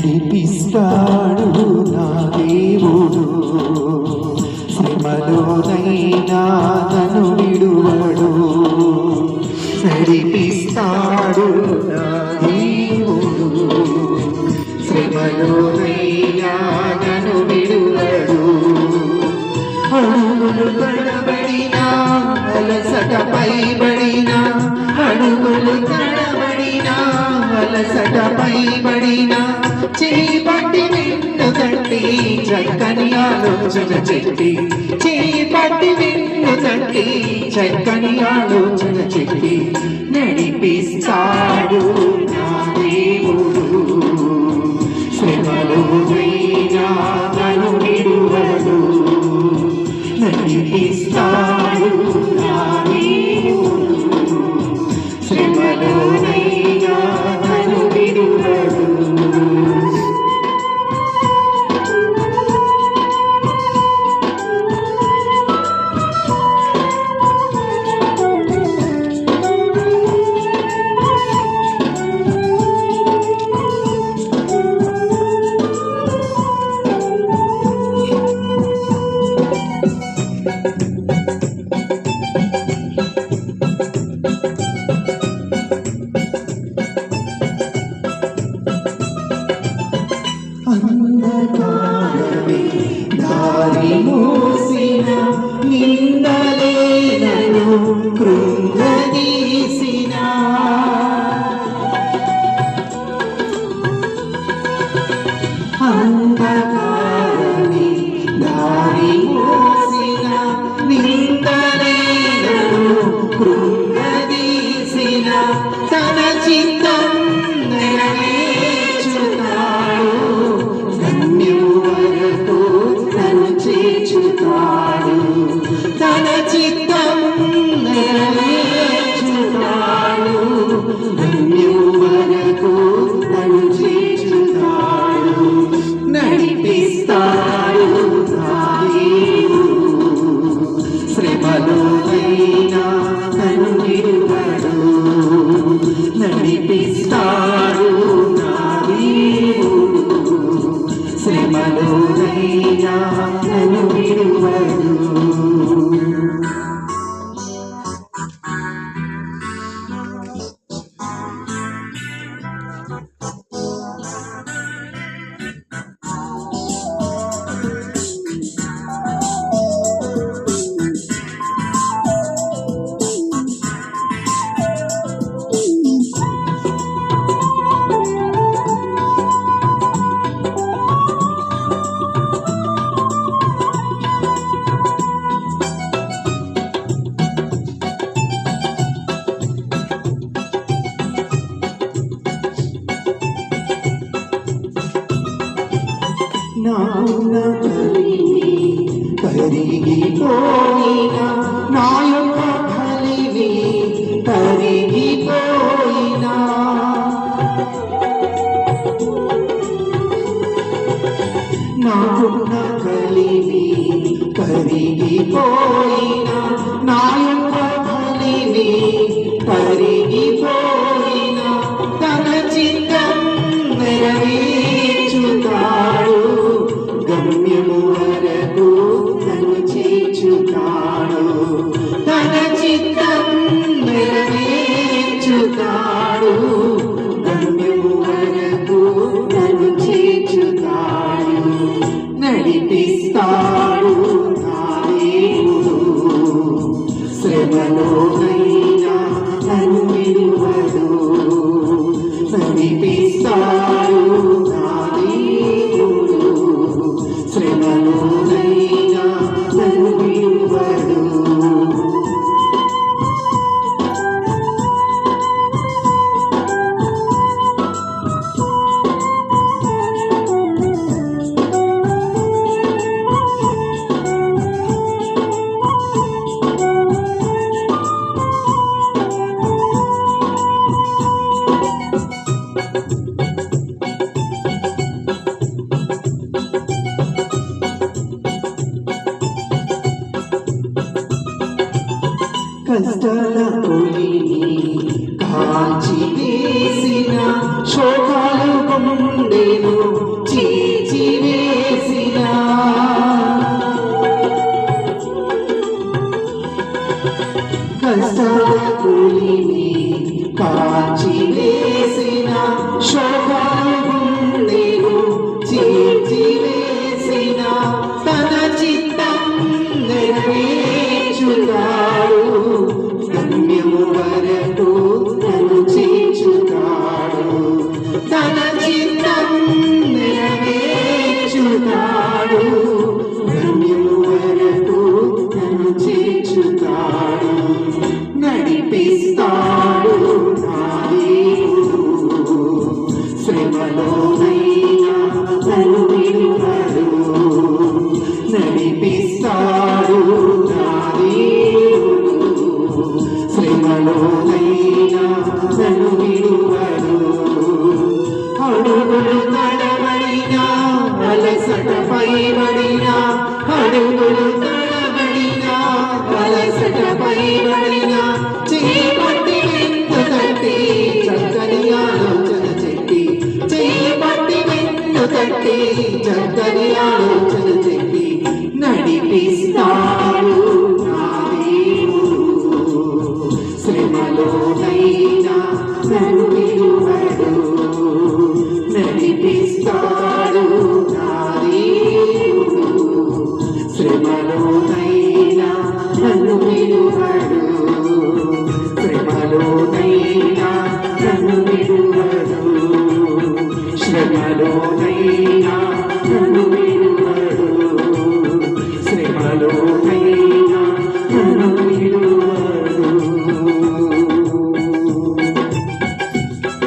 నడిపిస్తాడు నా దేవుడు, శ్రమలోనైనా నన్ను విడువడు. నడిపిస్తాడు నా దేవుడు, శ్రమలోనైనా నన్ను విడువడు. అడుగులు తడబడినా అలసట పైబడినా, అడుగులు తడబడినా అలసట పైబడినా, చేపట్టి నిన్ను తట్టి చక్కని ఆలోచన చెట్టి, చేపట్టి నిన్ను తట్టి చక్కని ఆలోచన చెట్టి, నడిపిస్తాడు నా దేవుడు, శ్రమలోనైనా నన్ను విడువడు. నడిపిస్తాడు నా దేవుడు, శ్రమలోనైనా నన్ను విడువడు. అంధకారమే దారి మూసిన, నిందలే నన్ను కృంగదీసిన, అంధకారమే దారి మూసిన, నిందలే నన్ను కృంగదీసిన, తన చిత్తం నెరవేర్చుతాడు, గమ్యము వరకు నన్ను చేర్చుతాడు. తన చిత్తం నెరవేర్చుతాడు, గమ్యము వరకు నన్ను చేర్చుతాడు. నడిపిస్తాడు నా దేవుడు, శ్రమలోనైనా నన్ను విడువడు. నడిపిస్తాడు నా దేవుడు, శ్రమలోనైనా నన్ను విడువడు. నాన్న కరిగిపోయినా, నా యొక్క కలివి కరిగిపోయినా, నాకున్న కలివి కరిగిపోయినా, నా యొక్క కలివి కరిగిపోయినా, తన చిత్తం నెరవేర్చుతాడు, గమ్యము వరకు నన్ను చేర్చుతాడు. తన చిత్తం నెరవేర్చుతాడు, గమ్యము వరకు నన్ను చేర్చుతాడు. నడిపిస్తాడు నా దేవుడు, వేసిన శోకాలు గుండెను చీల్చివేసిన కష్టాల కూలిని కాల్చివేసిన శోకాలు గుండెను చీల్చివేసిన తన చిత్తం నెరవేర్చుతాడు గమ్యము వరకు నన్ను చేర్చుతాడు తన చిత్తం నెరవేర్చుతాడు గమ్యము వరకు నన్ను చేర్చుతాడు నడిపిస్తాడు నా దేవుడు శ్రమలోనైనా నన్ను విడువడు నడిపిస్తాడు నా దేవుడు శ్రమలోనైనా నన్ను విడువడు అడుగులు తడబడినా అలసటపై పడినా అడుగులు తడబడినా అలసటపై పడినా చేయబట్టి వెన్ను తట్టి చక్కని ఆలోచన చెప్పి చేయబట్టి వెన్ను తట్టి చక్కని ఆలోచన చెప్పి నడిపిస్తాడు నా దేవుడు శ్రమలోనైనా నన్ను విడువడు నడిపిస్తాడు నా దేవుడు శ్రమలోనైనా నన్ను విడువడు శ్రమలోనైనా నన్ను విడువడు శ్రమలోనైనా